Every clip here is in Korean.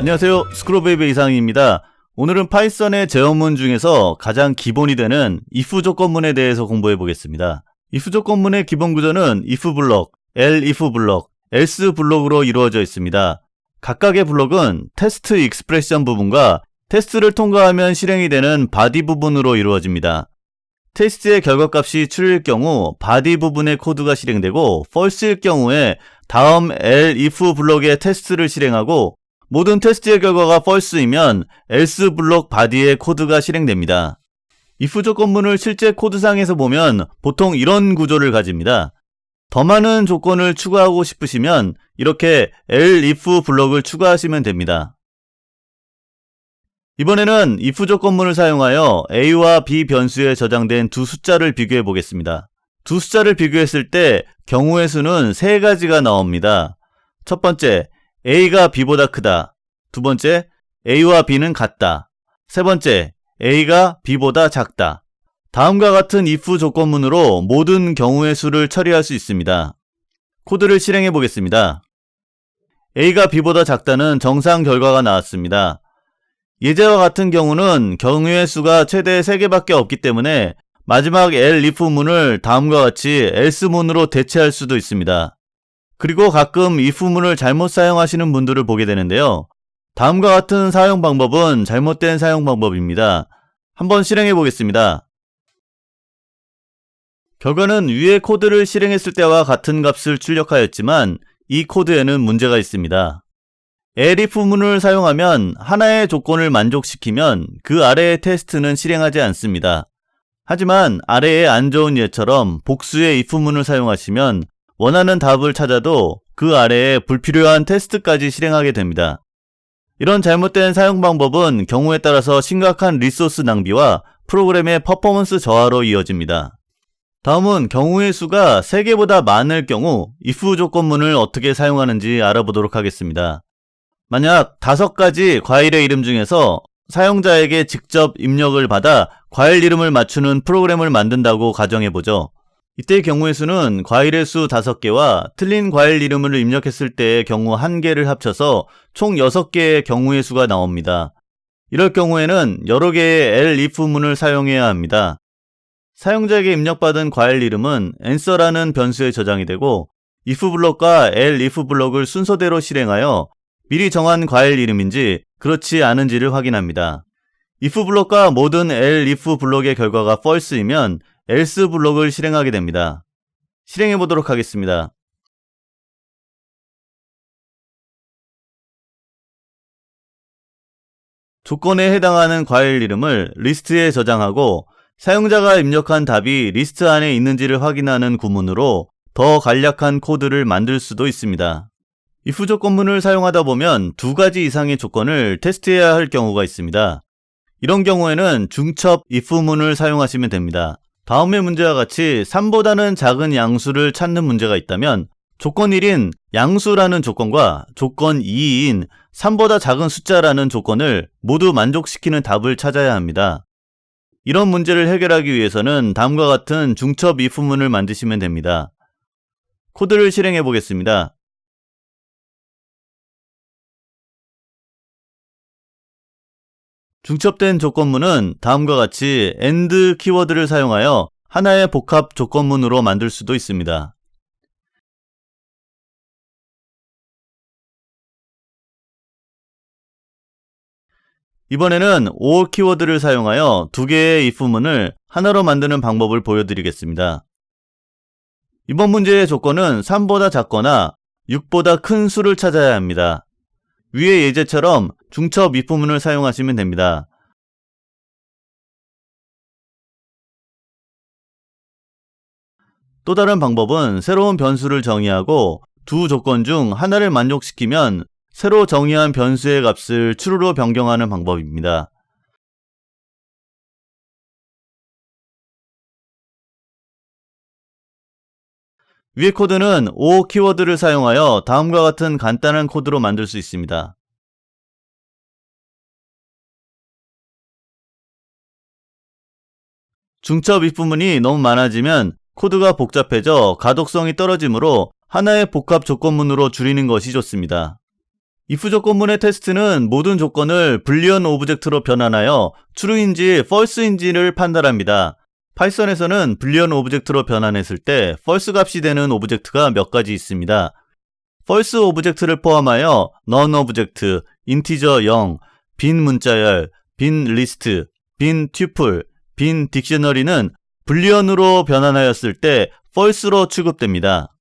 안녕하세요. 스크롤베이비 이상입니다. 오늘은 파이썬의 제어문 중에서 가장 기본이 되는 if 조건문에 대해서 공부해 보겠습니다. if 조건문의 기본 구조는 if 블록, elif 블록, else 블록으로 이루어져 있습니다. 각각의 블록은 테스트 익스프레션 부분과 테스트를 통과하면 실행이 되는 body 부분으로 이루어집니다. 테스트의 결과값이 true일 경우 body 부분의 코드가 실행되고 false일 경우에 다음 elif 블록의 테스트를 실행하고 모든 테스트의 결과가 false이면 else 블록 body의 코드가 실행됩니다. if 조건문을 실제 코드상에서 보면 보통 이런 구조를 가집니다. 더 많은 조건을 추가하고 싶으시면 이렇게 elif 블록을 추가하시면 됩니다. 이번에는 if 조건문을 사용하여 a와 b 변수에 저장된 두 숫자를 비교해 보겠습니다. 두 숫자를 비교했을 때 경우의 수는 세 가지가 나옵니다. 첫 번째, a가 b보다 크다. 두 번째, a와 b는 같다. 세 번째, a가 b보다 작다. 다음과 같은 if 조건문으로 모든 경우의 수를 처리할 수 있습니다. 코드를 실행해 보겠습니다. a가 b보다 작다는 정상 결과가 나왔습니다. 예제와 같은 경우는 경우의 수가 최대 3개밖에 없기 때문에 마지막 elif 문을 다음과 같이 else 문으로 대체할 수도 있습니다. 그리고 가끔 if 문을 잘못 사용하시는 분들을 보게 되는데요. 다음과 같은 사용 방법은 잘못된 사용 방법입니다. 한번 실행해 보겠습니다. 결과는 위의 코드를 실행했을 때와 같은 값을 출력하였지만 이 코드에는 문제가 있습니다. elif 문을 사용하면 하나의 조건을 만족시키면 그 아래의 테스트는 실행하지 않습니다. 하지만 아래의 안 좋은 예처럼 복수의 if 문을 사용하시면 원하는 답을 찾아도 그 아래에 불필요한 테스트까지 실행하게 됩니다. 이런 잘못된 사용 방법은 경우에 따라서 심각한 리소스 낭비와 프로그램의 퍼포먼스 저하로 이어집니다. 다음은 경우의 수가 3개보다 많을 경우 if 조건문을 어떻게 사용하는지 알아보도록 하겠습니다. 만약 5가지 과일의 이름 중에서 사용자에게 직접 입력을 받아 과일 이름을 맞추는 프로그램을 만든다고 가정해보죠. 이때의 경우의 수는 과일의 수 5개와 틀린 과일 이름을 입력했을 때의 경우 1개를 합쳐서 총 6개의 경우의 수가 나옵니다. 이럴 경우에는 여러 개의 elif 문을 사용해야 합니다. 사용자에게 입력받은 과일 이름은 answer라는 변수에 저장이 되고 if 블록과 elif 블록을 순서대로 실행하여 미리 정한 과일 이름인지 그렇지 않은지를 확인합니다. if 블록과 모든 elif 블록의 결과가 false이면 else 블록을 실행하게 됩니다. 실행해 보도록 하겠습니다. 조건에 해당하는 과일 이름을 리스트에 저장하고 사용자가 입력한 답이 리스트 안에 있는지를 확인하는 구문으로 더 간략한 코드를 만들 수도 있습니다. if 조건문을 사용하다 보면 2가지 이상의 조건을 테스트해야 할 경우가 있습니다. 이런 경우에는 중첩 if 문을 사용하시면 됩니다. 다음의 문제와 같이 3보다는 작은 양수를 찾는 문제가 있다면 조건 1인 양수라는 조건과 조건 2인 3보다 작은 숫자라는 조건을 모두 만족시키는 답을 찾아야 합니다. 이런 문제를 해결하기 위해서는 다음과 같은 중첩 if 문을 만드시면 됩니다. 코드를 실행해 보겠습니다. 중첩된 조건문은 다음과 같이 AND 키워드를 사용하여 하나의 복합 조건문으로 만들 수도 있습니다. 이번에는 OR 키워드를 사용하여 2개의 if문을 하나로 만드는 방법을 보여드리겠습니다. 이번 문제의 조건은 3보다 작거나 6보다 큰 수를 찾아야 합니다. 위의 예제처럼 중첩 if문을 사용하시면 됩니다. 또 다른 방법은 새로운 변수를 정의하고 두 조건 중 하나를 만족시키면 새로 정의한 변수의 값을 true로 변경하는 방법입니다. 위의 코드는 OR 키워드를 사용하여 다음과 같은 간단한 코드로 만들 수 있습니다. 중첩 if문이 너무 많아지면 코드가 복잡해져 가독성이 떨어지므로 하나의 복합 조건문으로 줄이는 것이 좋습니다. if 조건문의 테스트는 모든 조건을 불리언 오브젝트로 변환하여 true인지 false인지를 판단합니다. 파이썬에서는 불리언 오브젝트로 변환했을 때 false 값이 되는 오브젝트가 몇 가지 있습니다. false 오브젝트를 포함하여 none 오브젝트, 인티저 0, 빈 문자열, 빈 리스트, 빈 튜플, 빈 딕셔너리는 불리언으로 변환하였을 때 false로 취급됩니다.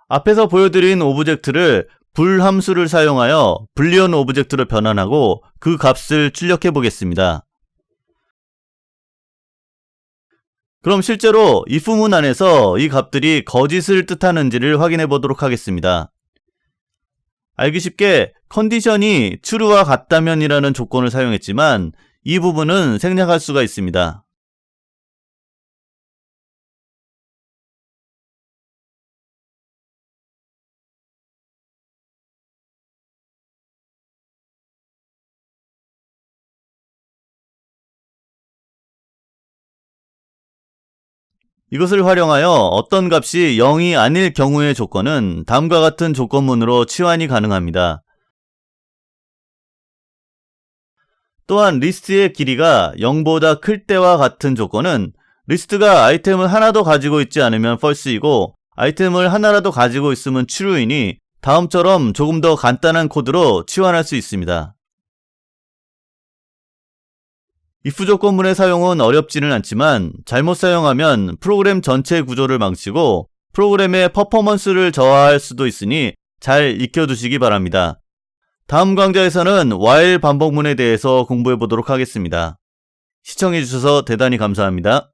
앞에서 보여드린 오브젝트를 불 함수를 사용하여 불리언 오브젝트로 변환하고 그 값을 출력해 보겠습니다. 그럼 실제로 if문 안에서 이 값들이 거짓을 뜻하는지를 확인해 보도록 하겠습니다. 알기 쉽게 컨디션이 true와 같다면이라는 조건을 사용했지만 이 부분은 생략할 수가 있습니다. 이것을 활용하여 어떤 값이 0이 아닐 경우의 조건은 다음과 같은 조건문으로 치환이 가능합니다. 또한 리스트의 길이가 0보다 클 때와 같은 조건은 리스트가 아이템을 하나도 가지고 있지 않으면 false이고 아이템을 하나라도 가지고 있으면 true이니 다음처럼 조금 더 간단한 코드로 치환할 수 있습니다. if 조건문의 사용은 어렵지는 않지만 잘못 사용하면 프로그램 전체 구조를 망치고 프로그램의 퍼포먼스를 저하할 수도 있으니 잘 익혀두시기 바랍니다. 다음 강좌에서는 while 반복문에 대해서 공부해 보도록 하겠습니다. 시청해주셔서 대단히 감사합니다.